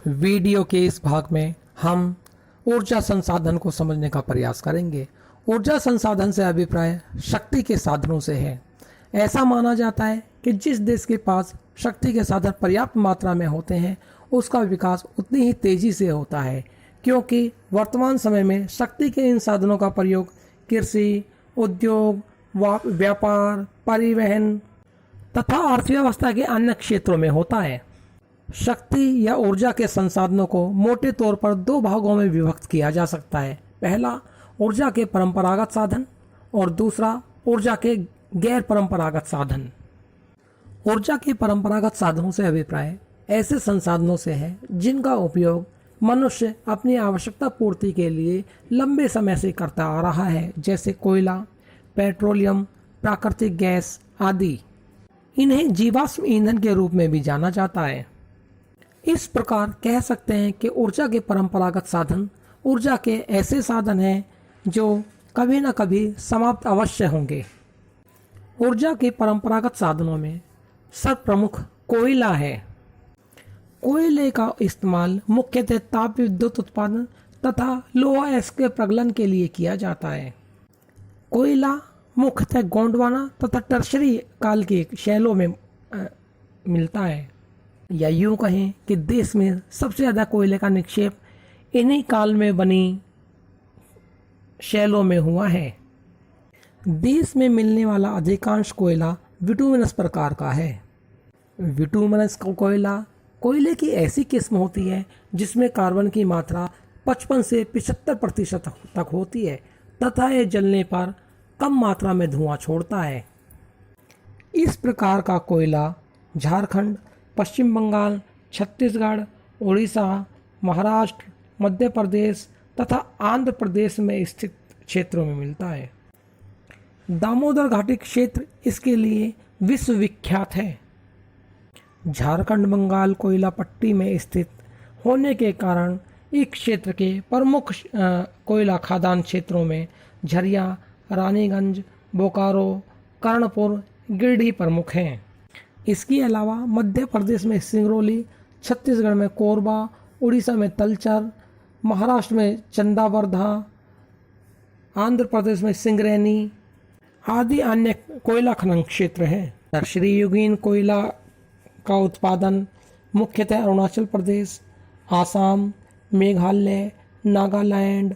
Video के इस भाग में हम ऊर्जा संसाधन को समझने का प्रयास करेंगे। ऊर्जा संसाधन से अभिप्राय शक्ति के साधनों से है। ऐसा माना जाता है कि जिस देश के पास शक्ति के साधन पर्याप्त मात्रा में होते हैं उसका विकास उतनी ही तेजी से होता है, क्योंकि वर्तमान समय में शक्ति के इन साधनों का प्रयोग कृषि, उद्योग, व्यापार, परिवहन तथा अर्थव्यवस्था के अन्य क्षेत्रों में होता है। शक्ति या ऊर्जा के संसाधनों को मोटे तौर पर दो भागों में विभक्त किया जा सकता है। पहला ऊर्जा के परंपरागत साधन और दूसरा ऊर्जा के गैर परंपरागत साधन। ऊर्जा के परंपरागत साधनों से अभिप्राय ऐसे संसाधनों से है जिनका उपयोग मनुष्य अपनी आवश्यकता पूर्ति के लिए लंबे समय से करता आ रहा है, जैसे कोयला, पेट्रोलियम, प्राकृतिक गैस आदि। इन्हें जीवाश्म ईंधन के रूप में भी जाना जाता है। इस प्रकार कह सकते हैं कि ऊर्जा के परंपरागत साधन ऊर्जा के ऐसे साधन हैं जो कभी न कभी समाप्त अवश्य होंगे। ऊर्जा के परंपरागत साधनों में सर्वप्रमुख कोयला है। कोयले का इस्तेमाल मुख्यतः ताप विद्युत उत्पादन तथा लोहा अयस्क के प्रगलन के लिए किया जाता है। कोयला मुख्यतः गोंडवाना तथा टर्शरी काल के शैलों में मिलता है, या यूं कहें कि देश में सबसे ज़्यादा कोयले का निक्षेप इन्हीं काल में बनी शैलों में हुआ है। देश में मिलने वाला अधिकांश कोयला विटुमिनस प्रकार का है। विटुमिनस कोयला कोयले की ऐसी किस्म होती है जिसमें कार्बन की मात्रा 55 से 75% तक होती है तथा यह जलने पर कम मात्रा में धुआं छोड़ता है। इस प्रकार का कोयला झारखंड, पश्चिम बंगाल, छत्तीसगढ़, उड़ीसा, महाराष्ट्र, मध्य प्रदेश तथा आंध्र प्रदेश में स्थित क्षेत्रों में मिलता है। दामोदर घाटी क्षेत्र इसके लिए विश्वविख्यात है। झारखंड बंगाल कोयला पट्टी में स्थित होने के कारण इस क्षेत्र के प्रमुख कोयला खदान क्षेत्रों में झरिया, रानीगंज, बोकारो, कर्णपुर, गिरिडीह प्रमुख हैं। इसके अलावा मध्य प्रदेश में सिंगरौली, छत्तीसगढ़ में कोरबा, उड़ीसा में तलचर, महाराष्ट्र में चंदावर्धा, आंध्र प्रदेश में सिंगरैनी आदि अन्य कोयला खनन क्षेत्र हैं। टर्शरी युगीन कोयला का उत्पादन मुख्यतः अरुणाचल प्रदेश, आसाम, मेघालय, नागालैंड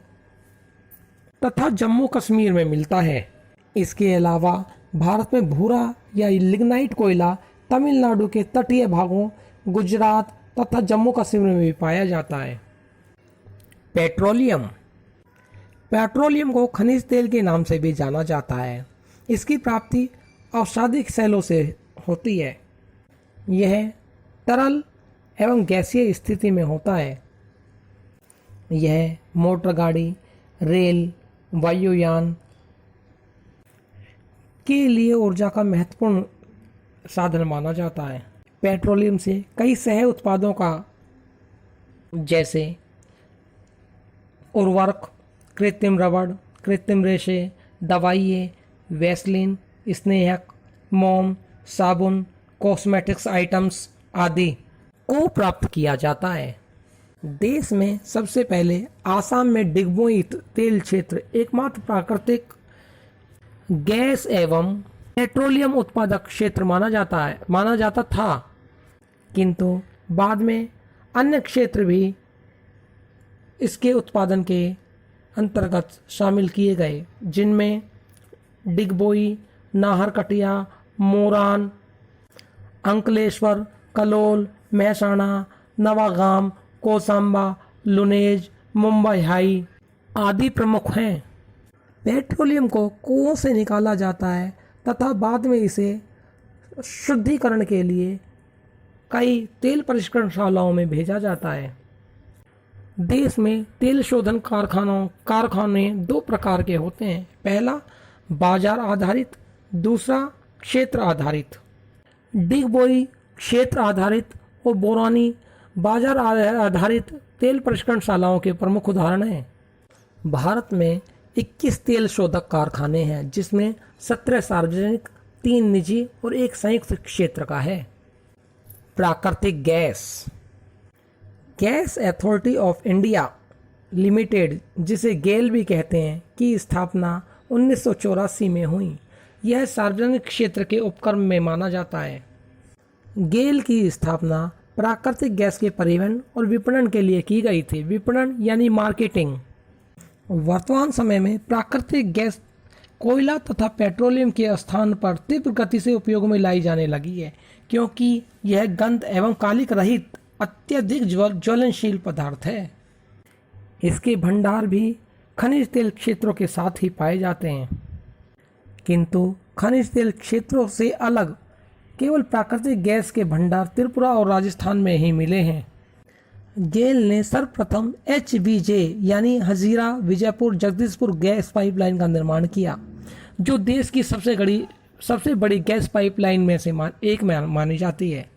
तथा जम्मू कश्मीर में मिलता है। इसके अलावा भारत में भूरा या लिग्नाइट कोयला तमिलनाडु के तटीय भागों, गुजरात तथा जम्मू कश्मीर में भी पाया जाता है। पेट्रोलियम को खनिज तेल के नाम से भी जाना जाता है। इसकी प्राप्ति औषधिक सेलों से होती है। यह तरल एवं गैसीय स्थिति में होता है। यह मोटर गाड़ी, रेल, वायुयान के लिए ऊर्जा का महत्वपूर्ण साधन माना जाता है। पेट्रोलियम से कई सह उत्पादों का, जैसे उर्वरक, कृत्रिम रबड़, कृत्रिम रेशे, दवाइयाँ, वैसलीन, स्नेहक, मोम, साबुन, कॉस्मेटिक्स आइटम्स आदि को प्राप्त किया जाता है। देश में सबसे पहले आसाम में डिगबोई तेल क्षेत्र एकमात्र प्राकृतिक गैस एवं पेट्रोलियम उत्पादक क्षेत्र माना जाता था, किंतु बाद में अन्य क्षेत्र भी इसके उत्पादन के अंतर्गत शामिल किए गए, जिनमें डिगबोई, नाहरकटिया, मोरान, अंकलेश्वर, कलोल, महसाणा, नवागाम, कोसांबा, लुनेज, मुंबई हाई आदि प्रमुख हैं। पेट्रोलियम को कुओं से निकाला जाता है तथा बाद में इसे शुद्धिकरण के लिए कई तेल परिष्करणशालाओं में भेजा जाता है। देश में तेल शोधन कारखाने दो प्रकार के होते हैं। पहला बाजार आधारित, दूसरा क्षेत्र आधारित। डिगबोई क्षेत्र आधारित और बोरानी बाजार आधारित तेल परिष्करणशालाओं के प्रमुख उदाहरण हैं। भारत में 21 तेल शोधक कारखाने हैं, जिसमें 17 सार्वजनिक, 3 निजी और 1 संयुक्त क्षेत्र का है। प्राकृतिक gas authority of India limited, जिसे गेल भी कहते हैं, की स्थापना 1984 में हुई। यह सार्वजनिक क्षेत्र के उपक्रम में माना जाता है। गेल की स्थापना प्राकृतिक गैस के परिवहन और विपणन के लिए की गई थी। विपणन यानी मार्केटिंग। वर्तमान समय में प्राकृतिक गैस कोयला तथा पेट्रोलियम के स्थान पर तीव्र गति से उपयोग में लाई जाने लगी है, क्योंकि यह गंध एवं कालिक रहित अत्यधिक ज्वलनशील पदार्थ है। इसके भंडार भी खनिज तेल क्षेत्रों के साथ ही पाए जाते हैं, किंतु खनिज तेल क्षेत्रों से अलग केवल प्राकृतिक गैस के भंडार त्रिपुरा और राजस्थान में ही मिले हैं। गेल ने सर्वप्रथम HVJ यानी हजीरा विजयपुर जगदीशपुर गैस पाइपलाइन का निर्माण किया, जो देश की सबसे बड़ी गैस पाइपलाइन में से एक मानी जाती है।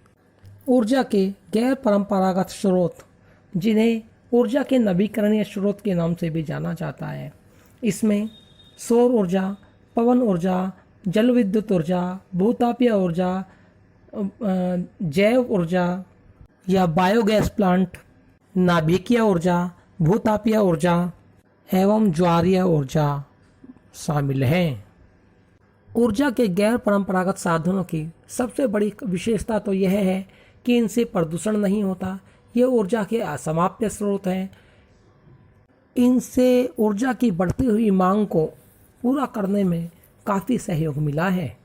ऊर्जा के गैर परंपरागत स्रोत, जिन्हें ऊर्जा के नवीकरणीय स्रोत के नाम से भी जाना जाता है, इसमें सौर ऊर्जा, पवन ऊर्जा, जल विद्युत ऊर्जा, भूतापीय ऊर्जा, जैव ऊर्जा या बायोगैस प्लांट, नाभिकीय ऊर्जा, भूतापीय ऊर्जा एवं ज्वारीय ऊर्जा शामिल हैं। ऊर्जा के गैर परंपरागत साधनों की सबसे बड़ी विशेषता तो यह है कि इनसे प्रदूषण नहीं होता। ये ऊर्जा के असमाप्य स्रोत हैं। इनसे ऊर्जा की बढ़ती हुई मांग को पूरा करने में काफ़ी सहयोग मिला है।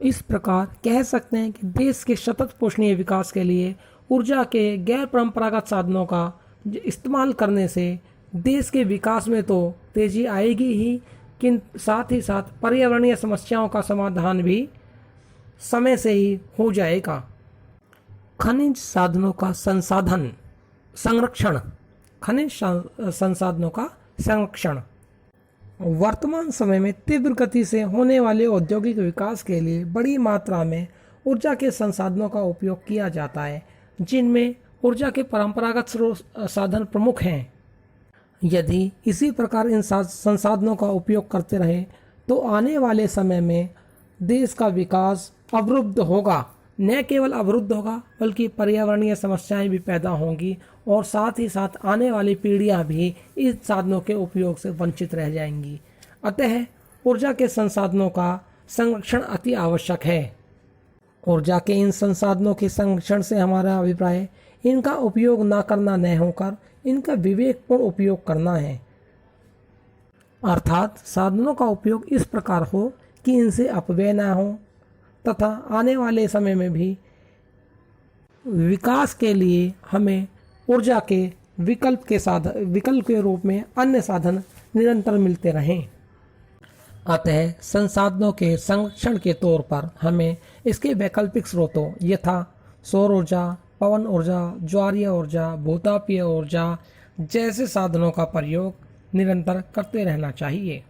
इस प्रकार कह सकते हैं कि देश के सतत पोषणीय विकास के लिए ऊर्जा के गैर परंपरागत साधनों का इस्तेमाल करने से देश के विकास में तो तेजी आएगी ही, किंतु साथ ही साथ पर्यावरणीय समस्याओं का समाधान भी समय से ही हो जाएगा। खनिज साधनों का संरक्षण। खनिज संसाधनों का संरक्षण वर्तमान समय में तीव्र गति से होने वाले औद्योगिक विकास के लिए बड़ी मात्रा में ऊर्जा के संसाधनों का उपयोग किया जाता है, जिनमें ऊर्जा के परंपरागत साधन प्रमुख हैं। यदि इसी प्रकार इन संसाधनों का उपयोग करते रहे तो आने वाले समय में देश का विकास अवरुद्ध होगा। न केवल अवरुद्ध होगा बल्कि पर्यावरणीय समस्याएं भी पैदा होंगी और साथ ही साथ आने वाली पीढ़ियां भी इस साधनों के उपयोग से वंचित रह जाएंगी। अतः ऊर्जा के संसाधनों का संरक्षण अति आवश्यक है। ऊर्जा के इन संसाधनों के संरक्षण से हमारा अभिप्राय इनका उपयोग ना करना न होकर इनका विवेकपूर्ण उपयोग करना है, अर्थात साधनों का उपयोग इस प्रकार हो कि इनसे अपव्यय न हो तथा आने वाले समय में भी विकास के लिए हमें ऊर्जा के विकल्प के रूप में अन्य साधन निरंतर मिलते रहें। अतः संसाधनों के संरक्षण के तौर पर हमें इसके वैकल्पिक स्रोतों यथा सौर ऊर्जा, पवन ऊर्जा, ज्वारीय ऊर्जा, भूतापीय ऊर्जा जैसे साधनों का प्रयोग निरंतर करते रहना चाहिए।